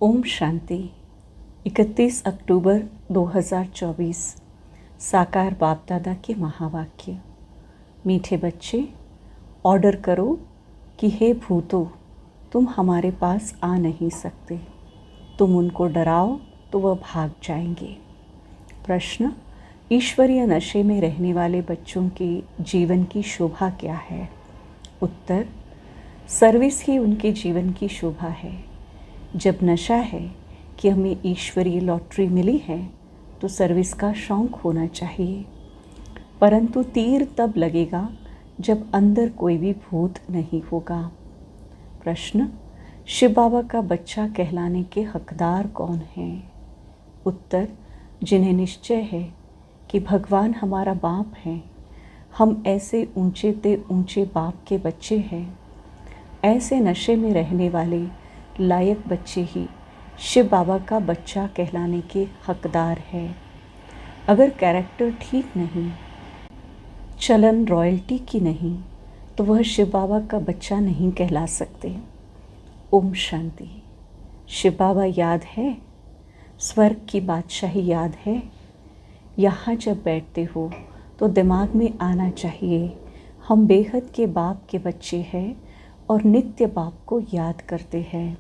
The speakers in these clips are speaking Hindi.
ओम शांति। 31 अक्टूबर 2024। साकार बाप दादा के महावाक्य। मीठे बच्चे, ऑर्डर करो कि हे भूतों, तुम हमारे पास आ नहीं सकते। तुम उनको डराओ तो वह भाग जाएंगे। प्रश्न: ईश्वरीय नशे में रहने वाले बच्चों के जीवन की शोभा क्या है? उत्तर: सर्विस ही उनके जीवन की शोभा है। जब नशा है कि हमें ईश्वरीय लॉटरी मिली है तो सर्विस का शौक होना चाहिए, परंतु तीर तब लगेगा जब अंदर कोई भी भूत नहीं होगा। प्रश्न: शिव बाबा का बच्चा कहलाने के हकदार कौन हैं? उत्तर: जिन्हें निश्चय है कि भगवान हमारा बाप है। हम ऐसे ऊंचे ते ऊंचे बाप के बच्चे हैं। ऐसे नशे में रहने वाले लायक बच्चे ही शिव बाबा का बच्चा कहलाने के हकदार है। अगर कैरेक्टर ठीक नहीं, चलन रॉयल्टी की नहीं, तो वह शिव बाबा का बच्चा नहीं कहला सकते। ओम शांति। शिव बाबा याद है? स्वर्ग की बादशाही याद है? यहाँ जब बैठते हो तो दिमाग में आना चाहिए, हम बेहद के बाप के बच्चे हैं और नित्य बाप को याद करते हैं।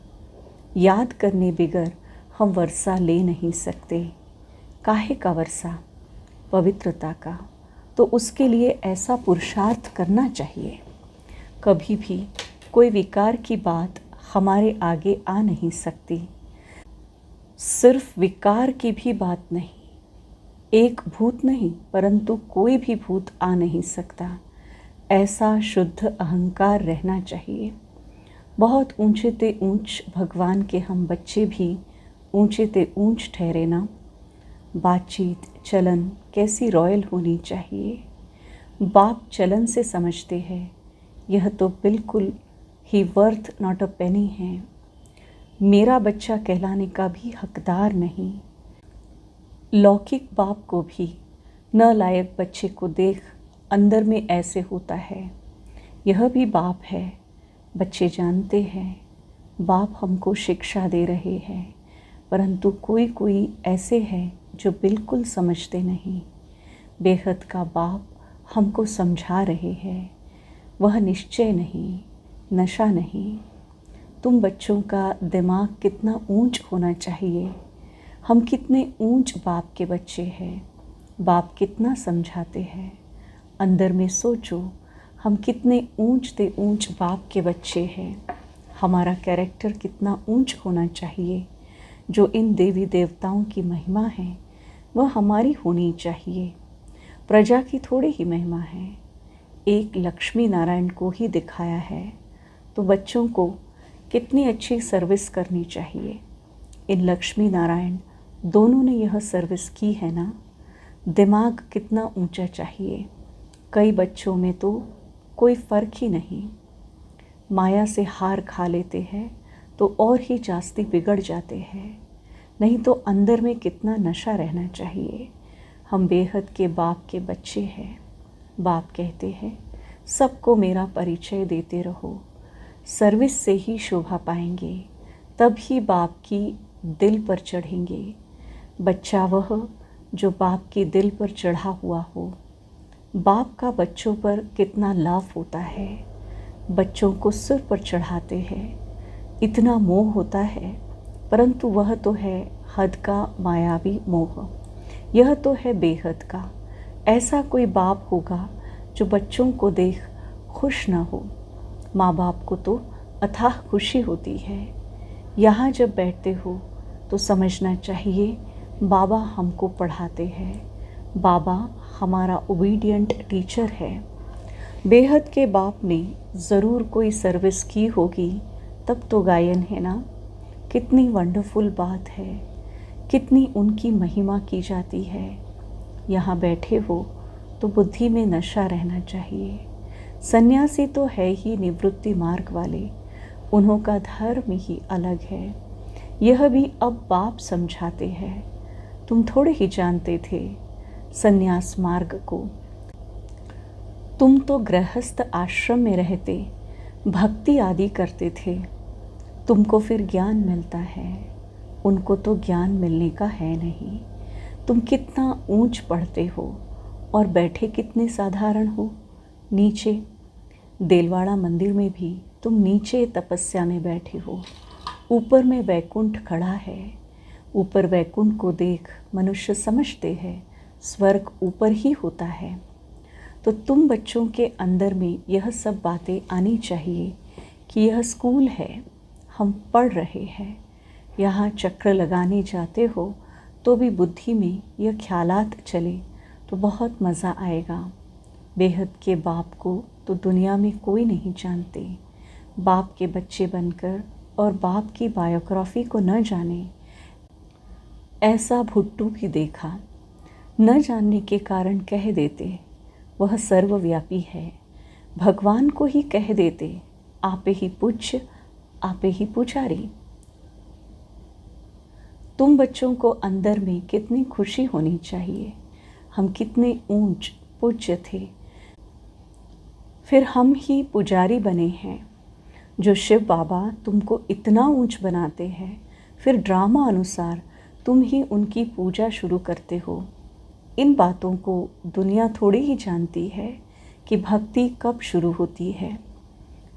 याद करने बिगर हम वर्षा ले नहीं सकते। काहे का वर्षा? पवित्रता का। तो उसके लिए ऐसा पुरुषार्थ करना चाहिए। कभी भी कोई विकार की बात हमारे आगे आ नहीं सकती। सिर्फ विकार की भी बात नहीं, एक भूत नहीं परंतु कोई भी भूत आ नहीं सकता। ऐसा शुद्ध अहंकार रहना चाहिए। बहुत ऊंचे ते ऊंच भगवान के हम बच्चे भी ऊंचे ते ऊंच ठहरे ना। बातचीत चलन कैसी रॉयल होनी चाहिए। बाप चलन से समझते हैं, यह तो बिल्कुल ही वर्थ नॉट अ पेनी है। मेरा बच्चा कहलाने का भी हकदार नहीं। लौकिक बाप को भी न लायक बच्चे को देख अंदर में ऐसे होता है। यह भी बाप है। बच्चे जानते हैं बाप हमको शिक्षा दे रहे हैं, परंतु कोई कोई ऐसे हैं जो बिल्कुल समझते नहीं। बेहद का बाप हमको समझा रहे हैं। वह निश्चय नहीं, नशा नहीं। तुम बच्चों का दिमाग कितना ऊंच होना चाहिए। हम कितने ऊंच बाप के बच्चे हैं। बाप कितना समझाते हैं। अंदर में सोचो, हम कितने ऊंच ते ऊंच बाप के बच्चे हैं। हमारा कैरेक्टर कितना ऊंच होना चाहिए। जो इन देवी देवताओं की महिमा है वह हमारी होनी चाहिए। प्रजा की थोड़ी ही महिमा है। एक लक्ष्मी नारायण को ही दिखाया है, तो बच्चों को कितनी अच्छी सर्विस करनी चाहिए। इन लक्ष्मी नारायण दोनों ने यह सर्विस की है ना। दिमाग कितना ऊंचा चाहिए। कई बच्चों में तो कोई फ़र्क ही नहीं। माया से हार खा लेते हैं तो और ही जास्ती बिगड़ जाते हैं। नहीं तो अंदर में कितना नशा रहना चाहिए। हम बेहद के बाप के बच्चे हैं। बाप कहते हैं सबको मेरा परिचय देते रहो। सर्विस से ही शोभा पाएंगे, तब ही बाप की दिल पर चढ़ेंगे। बच्चा वह जो बाप की दिल पर चढ़ा हुआ हो। बाप का बच्चों पर कितना लाभ होता है। बच्चों को सिर पर चढ़ाते हैं। इतना मोह होता है, परंतु वह तो है हद का मायावी मोह। यह तो है बेहद का। ऐसा कोई बाप होगा जो बच्चों को देख खुश ना हो। माँ बाप को तो अथाह खुशी होती है। यहाँ जब बैठते हो तो समझना चाहिए बाबा हमको पढ़ाते हैं। बाबा हमारा ओबीडियंट टीचर है। बेहद के बाप ने ज़रूर कोई सर्विस की होगी, तब तो गायन है ना। कितनी वंडरफुल बात है, कितनी उनकी महिमा की जाती है। यहाँ बैठे हो तो बुद्धि में नशा रहना चाहिए। सन्यासी तो है ही निवृत्ति मार्ग वाले, उन्हों का धर्म ही अलग है। यह भी अब बाप समझाते हैं। तुम थोड़े ही जानते थे सन्यास मार्ग को। तुम तो गृहस्थ आश्रम में रहते भक्ति आदि करते थे। तुमको फिर ज्ञान मिलता है। उनको तो ज्ञान मिलने का है नहीं। तुम कितना ऊंच पढ़ते हो और बैठे कितने साधारण हो नीचे। देलवाड़ा मंदिर में भी तुम नीचे तपस्या में बैठे हो, ऊपर में वैकुंठ खड़ा है। ऊपर वैकुंठ को देख मनुष्य समझते हैं स्वर्ग ऊपर ही होता है। तो तुम बच्चों के अंदर में यह सब बातें आनी चाहिए कि यह स्कूल है, हम पढ़ रहे हैं। यहाँ चक्र लगाने जाते हो तो भी बुद्धि में यह ख्यालात चले तो बहुत मज़ा आएगा। बेहद के बाप को तो दुनिया में कोई नहीं जानते। बाप के बच्चे बनकर और बाप की बायोग्राफी को न जाने, ऐसा भुट्टू भी देखा। न जानने के कारण कह देते वह सर्वव्यापी है। भगवान को ही कह देते आपे ही पूज्य, आपे ही पुजारी। तुम बच्चों को अंदर में कितनी खुशी होनी चाहिए। हम कितने ऊंच पूज्य थे, फिर हम ही पुजारी बने हैं। जो शिव बाबा तुमको इतना ऊंच बनाते हैं, फिर ड्रामा अनुसार तुम ही उनकी पूजा शुरू करते हो। इन बातों को दुनिया थोड़ी ही जानती है कि भक्ति कब शुरू होती है।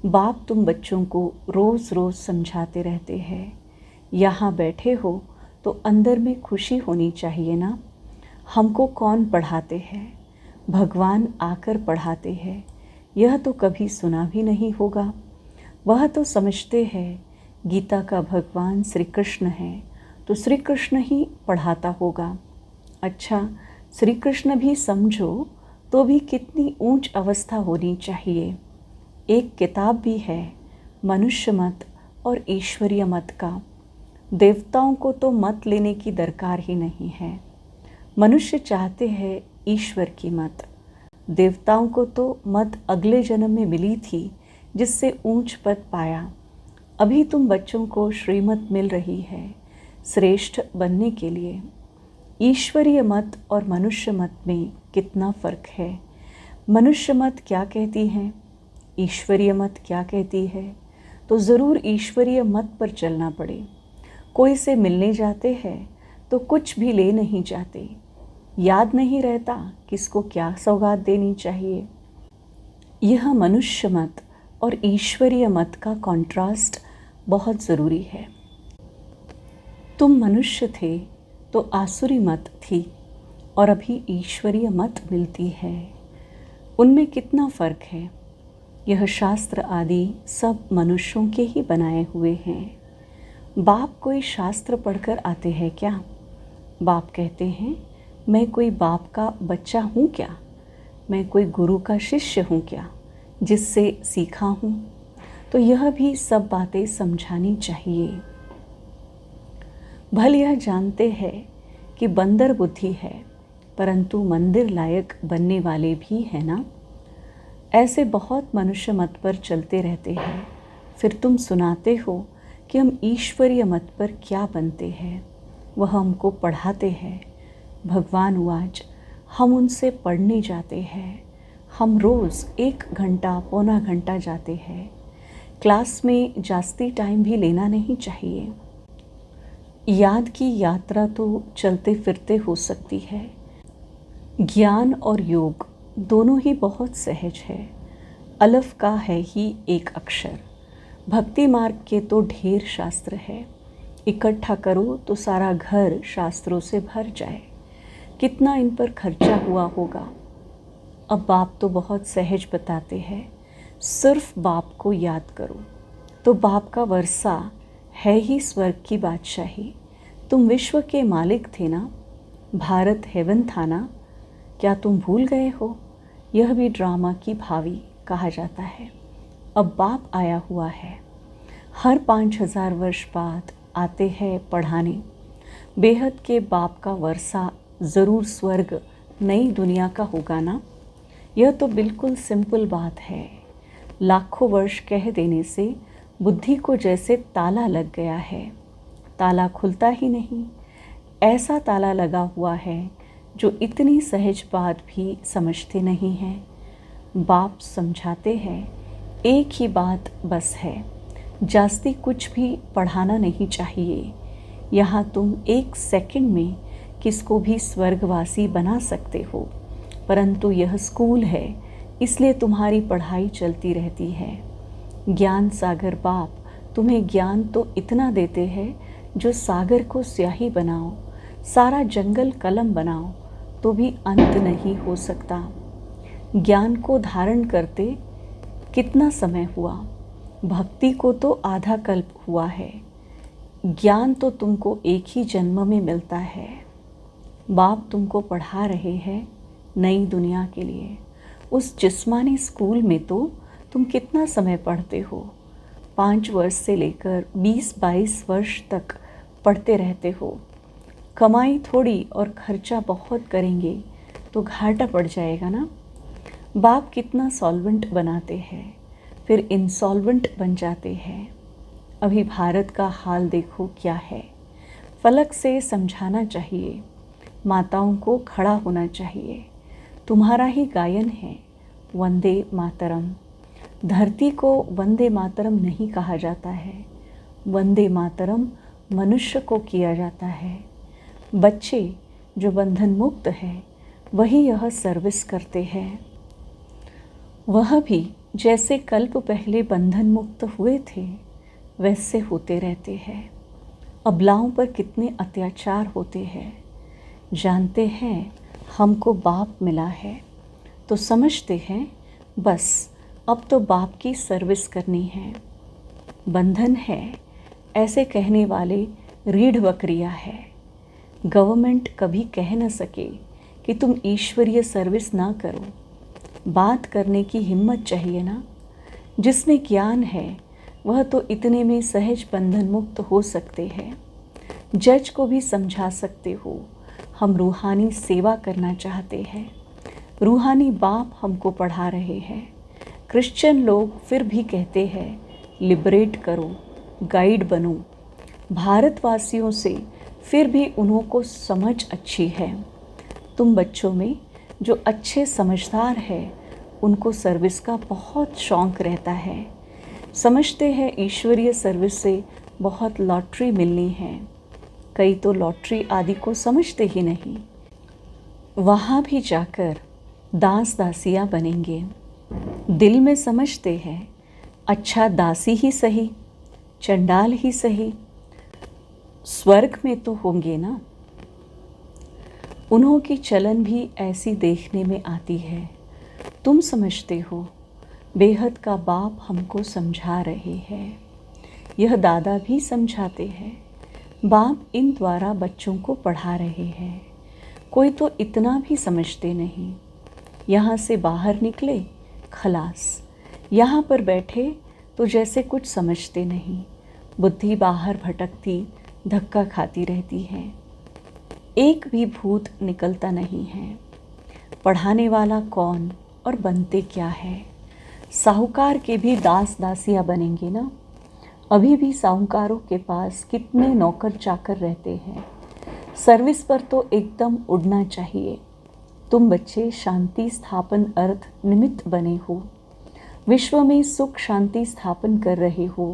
बाप तुम बच्चों को रोज़ रोज़ समझाते रहते हैं। यहाँ बैठे हो तो अंदर में खुशी होनी चाहिए ना। हमको कौन पढ़ाते हैं? भगवान आकर पढ़ाते हैं। यह तो कभी सुना भी नहीं होगा। वह तो समझते हैं गीता का भगवान श्री कृष्ण है, तो श्री कृष्ण ही पढ़ाता होगा। अच्छा, श्री कृष्ण भी समझो तो भी कितनी ऊंच अवस्था होनी चाहिए। एक किताब भी है मनुष्य मत और ईश्वरीय मत का। देवताओं को तो मत लेने की दरकार ही नहीं है। मनुष्य चाहते हैं ईश्वर की मत। देवताओं को तो मत अगले जन्म में मिली थी जिससे ऊंच पद पाया। अभी तुम बच्चों को श्रीमत मिल रही है श्रेष्ठ बनने के लिए। ईश्वरीय मत और मनुष्य मत में कितना फ़र्क है। मनुष्य मत क्या कहती है, ईश्वरीय मत क्या कहती है, तो ज़रूर ईश्वरीय मत पर चलना पड़े। कोई से मिलने जाते हैं तो कुछ भी ले नहीं जाते, याद नहीं रहता किसको क्या सौगात देनी चाहिए। यह मनुष्य मत और ईश्वरीय मत का कॉन्ट्रास्ट बहुत ज़रूरी है। तुम मनुष्य थे तो आसुरी मत थी और अभी ईश्वरीय मत मिलती है। उनमें कितना फ़र्क है। यह शास्त्र आदि सब मनुष्यों के ही बनाए हुए हैं। बाप कोई शास्त्र पढ़कर आते हैं क्या? बाप कहते हैं मैं कोई बाप का बच्चा हूँ क्या? मैं कोई गुरु का शिष्य हूँ क्या जिससे सीखा हूँ? तो यह भी सब बातें समझानी चाहिए। भल यह जानते हैं कि बंदर बुद्धि है, परंतु मंदिर लायक बनने वाले भी हैं ना। ऐसे बहुत मनुष्य मत पर चलते रहते हैं, फिर तुम सुनाते हो कि हम ईश्वरीय मत पर क्या बनते हैं। वह हमको पढ़ाते हैं। भगवान उवाच, हम उनसे पढ़ने जाते हैं। हम रोज़ 1 घंटा पौना घंटा जाते हैं। क्लास में जास्ती टाइम भी लेना नहीं चाहिए। याद की यात्रा तो चलते फिरते हो सकती है। ज्ञान और योग दोनों ही बहुत सहज है। अलफ का है ही एक अक्षर। भक्ति मार्ग के तो ढेर शास्त्र है। इकट्ठा करो तो सारा घर शास्त्रों से भर जाए। कितना इन पर खर्चा हुआ होगा। अब बाप तो बहुत सहज बताते हैं, सिर्फ बाप को याद करो। तो बाप का वर्षा है ही स्वर्ग की बादशाही। तुम विश्व के मालिक थे ना, भारत हेवन था ना, क्या तुम भूल गए हो? यह भी ड्रामा की भावी कहा जाता है। अब बाप आया हुआ है, हर 5000 वर्ष बाद आते हैं पढ़ाने। बेहद के बाप का वर्षा ज़रूर स्वर्ग नई दुनिया का होगा ना। यह तो बिल्कुल सिंपल बात है। लाखों वर्ष कह देने से बुद्धि को जैसे ताला लग गया है, ताला खुलता ही नहीं। ऐसा ताला लगा हुआ है जो इतनी सहज बात भी समझते नहीं हैं। बाप समझाते हैं एक ही बात बस है, जास्ती कुछ भी पढ़ाना नहीं चाहिए। यहाँ तुम 1 सेकंड में किसको भी स्वर्गवासी बना सकते हो, परंतु यह स्कूल है, इसलिए तुम्हारी पढ़ाई चलती रहती है। ज्ञान सागर बाप तुम्हें ज्ञान तो इतना देते हैं जो सागर को स्याही बनाओ, सारा जंगल कलम बनाओ तो भी अंत नहीं हो सकता। ज्ञान को धारण करते कितना समय हुआ, भक्ति को तो आधा कल्प हुआ है। ज्ञान तो तुमको एक ही जन्म में मिलता है। बाप तुमको पढ़ा रहे हैं नई दुनिया के लिए। उस जिस्मानी स्कूल में तो तुम कितना समय पढ़ते हो, 5 वर्ष से लेकर 20-22 वर्ष तक पढ़ते रहते हो। कमाई थोड़ी और खर्चा बहुत करेंगे तो घाटा पड़ जाएगा ना। बाप कितना सॉल्वेंट बनाते हैं, फिर इंसॉल्वेंट बन जाते हैं। अभी भारत का हाल देखो क्या है। फलक से समझाना चाहिए, माताओं को खड़ा होना चाहिए। तुम्हारा ही गायन है वंदे मातरम। धरती को वंदे मातरम नहीं कहा जाता है, वंदे मातरम मनुष्य को किया जाता है। बच्चे जो बंधन मुक्त है वही यह सर्विस करते हैं। वह भी जैसे कल्प पहले बंधन मुक्त हुए थे वैसे होते रहते हैं। अबलाओं पर कितने अत्याचार होते हैं। जानते हैं हमको बाप मिला है तो समझते हैं बस अब तो बाप की सर्विस करनी है। बंधन है ऐसे कहने वाले रीढ़ बकरियां है। गवर्नमेंट कभी कह न सके कि तुम ईश्वरीय सर्विस ना करो। बात करने की हिम्मत चाहिए ना। जिसमें ज्ञान है वह तो इतने में सहज बंधन मुक्त हो सकते हैं। जज को भी समझा सकते हो हम रूहानी सेवा करना चाहते हैं। रूहानी बाप हमको पढ़ा रहे हैं। क्रिश्चियन लोग फिर भी कहते हैं लिबरेट करो, गाइड बनो। भारतवासियों से फिर भी उन्हों को समझ अच्छी है। तुम बच्चों में जो अच्छे समझदार है उनको सर्विस का बहुत शौक़ रहता है। समझते हैं ईश्वरीय सर्विस से बहुत लॉटरी मिलनी है। कई तो लॉटरी आदि को समझते ही नहीं। वहाँ भी जाकर दास दासियाँ बनेंगे। दिल में समझते हैं अच्छा दासी ही सही, चंडाल ही सही, स्वर्ग में तो होंगे ना। उन्हों की चलन भी ऐसी देखने में आती है। तुम समझते हो बेहद का बाप हमको समझा रहे हैं। यह दादा भी समझाते हैं। बाप इन द्वारा बच्चों को पढ़ा रहे हैं। कोई तो इतना भी समझते नहीं। यहाँ से बाहर निकले खलास, यहाँ पर बैठे तो जैसे कुछ समझते नहीं। बुद्धि बाहर भटकती धक्का खाती रहती है। एक भी भूत निकलता नहीं है। पढ़ाने वाला कौन और बनते क्या है। साहूकार के भी दास दासियाँ बनेंगे ना। अभी भी साहूकारों के पास कितने नौकर चाकर रहते हैं। सर्विस पर तो एकदम उड़ना चाहिए। तुम बच्चे शांति स्थापन अर्थ निमित्त बने हो। विश्व में सुख शांति स्थापन कर रहे हो।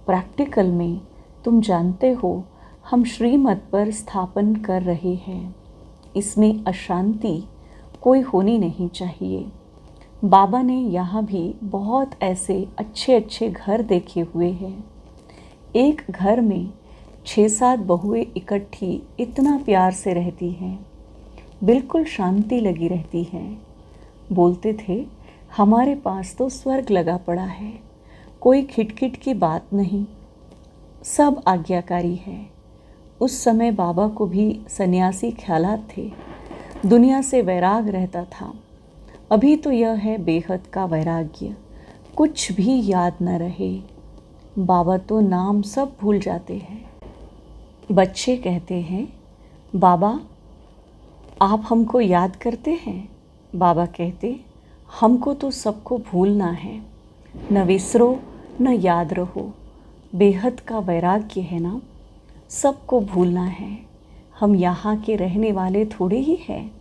प्रैक्टिकल में तुम जानते हो हम श्रीमत पर स्थापन कर रहे हैं। इसमें अशांति कोई होनी नहीं चाहिए। बाबा ने यहाँ भी बहुत ऐसे अच्छे अच्छे घर देखे हुए हैं। एक घर में 6-7 बहुएं इकट्ठी इतना प्यार से रहती हैं, बिल्कुल शांति लगी रहती हैं। बोलते थे हमारे पास तो स्वर्ग लगा पड़ा है, कोई खिटखिट की बात नहीं, सब आज्ञाकारी है। उस समय बाबा को भी सन्यासी ख्यालात थे, दुनिया से वैराग रहता था। अभी तो यह है बेहद का वैराग्य, कुछ भी याद न रहे। बाबा तो नाम सब भूल जाते हैं। बच्चे कहते हैं बाबा आप हमको याद करते हैं। बाबा कहते हमको तो सबको भूलना है, न विसरो न याद रहो। बेहद का वैराग्य है ना, सबको भूलना है। हम यहाँ के रहने वाले थोड़े ही हैं।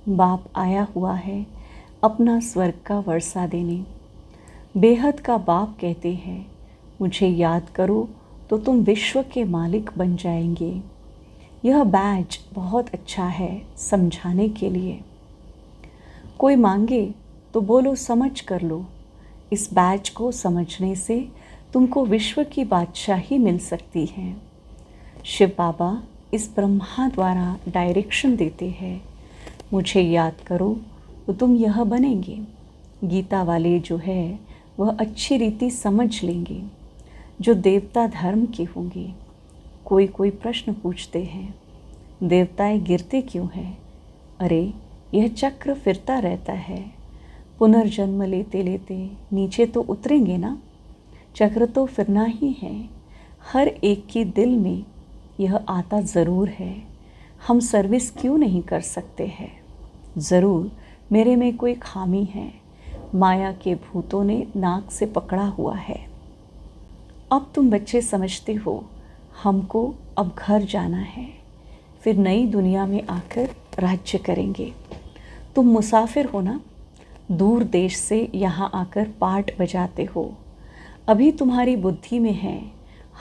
बाप आया हुआ है अपना स्वर्ग का वर्षा देने। बेहद का बाप कहते हैं मुझे याद करो तो तुम विश्व के मालिक बन जाएंगे। यह बैज बहुत अच्छा है समझाने के लिए। कोई मांगे तो बोलो समझ कर लो। इस बैज को समझने से तुमको विश्व की बादशाही मिल सकती है। शिव बाबा इस ब्रह्मा द्वारा डायरेक्शन देते हैं। मुझे याद करो तो तुम यह बनेंगे। गीता वाले जो है वह अच्छी रीति समझ लेंगे, जो देवता धर्म के होंगे। कोई कोई प्रश्न पूछते हैं, देवताएं गिरते क्यों हैं? अरे यह चक्र फिरता रहता है। पुनर्जन्म लेते लेते नीचे तो उतरेंगे ना। चक्र तो फिरना ही है। हर एक के दिल में यह आता ज़रूर है। हम सर्विस क्यों नहीं कर सकते हैं? ज़रूर मेरे में कोई खामी है। माया के भूतों ने नाक से पकड़ा हुआ है। अब तुम बच्चे समझते हो हमको अब घर जाना है, फिर नई दुनिया में आकर राज्य करेंगे। तुम मुसाफिर हो ना, दूर देश से यहाँ आकर पाठ बजाते हो। अभी तुम्हारी बुद्धि में है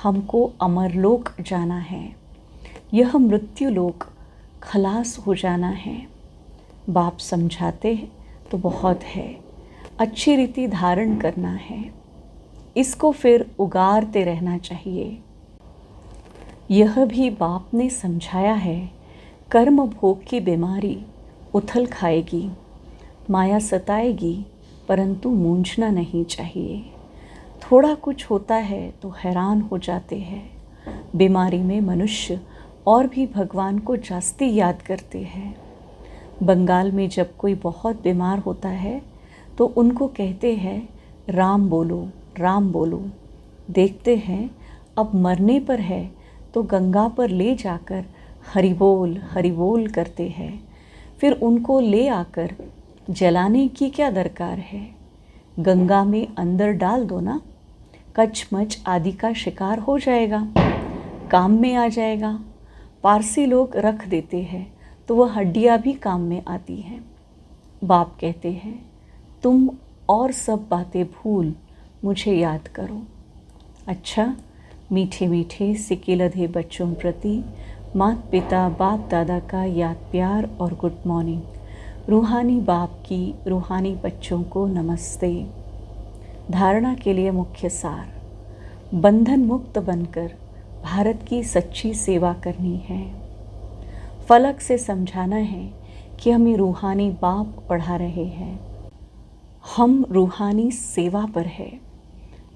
हमको अमरलोक जाना है, यह मृत्युलोक खलास हो जाना है। बाप समझाते तो बहुत है, अच्छी रीति धारण करना है, इसको फिर उगारते रहना चाहिए। यह भी बाप ने समझाया है, कर्म भोग की बीमारी उथल खाएगी, माया सताएगी, परंतु मूंझना नहीं चाहिए। थोड़ा कुछ होता है तो हैरान हो जाते हैं। बीमारी में मनुष्य और भी भगवान को जास्ती याद करते हैं। बंगाल में जब कोई बहुत बीमार होता है तो उनको कहते हैं राम बोलो, राम बोलो। देखते हैं अब मरने पर है तो गंगा पर ले जाकर हरि बोल करते हैं। फिर उनको ले आकर जलाने की क्या दरकार है? गंगा में अंदर डाल दो ना, कचमच आदि का शिकार हो जाएगा, काम में आ जाएगा। पारसी लोग रख देते हैं तो वह हड्डियाँ भी काम में आती हैं। बाप कहते हैं तुम और सब बातें भूल मुझे याद करो। अच्छा, मीठे मीठे सिकिलधे बच्चों प्रति माता पिता बाप दादा का याद प्यार और गुड मॉर्निंग। रूहानी बाप की रूहानी बच्चों को नमस्ते। धारणा के लिए मुख्य सार, बंधन मुक्त बनकर भारत की सच्ची सेवा करनी है। फलक से समझाना है कि हमें रूहानी बाप पढ़ा रहे हैं, हम रूहानी सेवा पर है।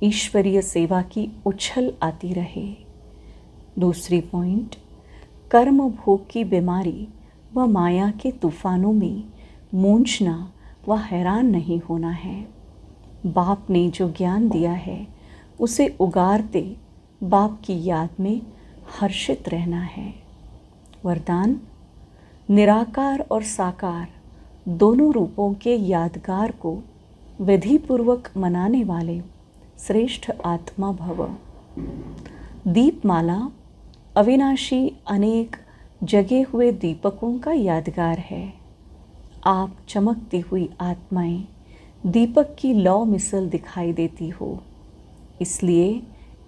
ईश्वरीय सेवा की उछल आती रहे। दूसरी पॉइंट, कर्म भोग की बीमारी व माया के तूफानों में मूंझना व हैरान नहीं होना है। बाप ने जो ज्ञान दिया है उसे उगारते बाप की याद में हर्षित रहना है। वरदान, निराकार और साकार दोनों रूपों के यादगार को विधिपूर्वक मनाने वाले श्रेष्ठ आत्मा भव। दीपमाला अविनाशी अनेक जगे हुए दीपकों का यादगार है। आप चमकती हुई आत्माएं दीपक की लौ मिसल दिखाई देती हो, इसलिए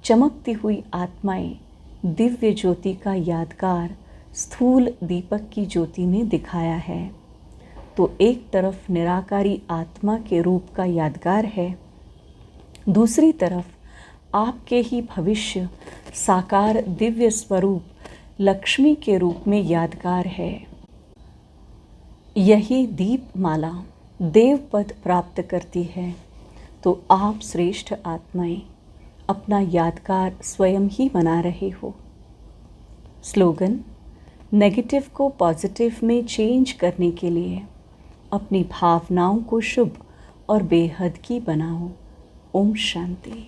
चमकती हुई आत्माएं दिव्य ज्योति का यादगार स्थूल दीपक की ज्योति में दिखाया है। तो एक तरफ निराकारी आत्मा के रूप का यादगार है, दूसरी तरफ आपके ही भविष्य साकार दिव्य स्वरूप लक्ष्मी के रूप में यादगार है। यही दीपमाला देव पद प्राप्त करती है। तो आप श्रेष्ठ आत्माएं अपना यादगार स्वयं ही बना रहे हो। स्लोगन, नेगेटिव को पॉजिटिव में चेंज करने के लिए अपनी भावनाओं को शुभ और बेहद की बनाओ। ओम शांति।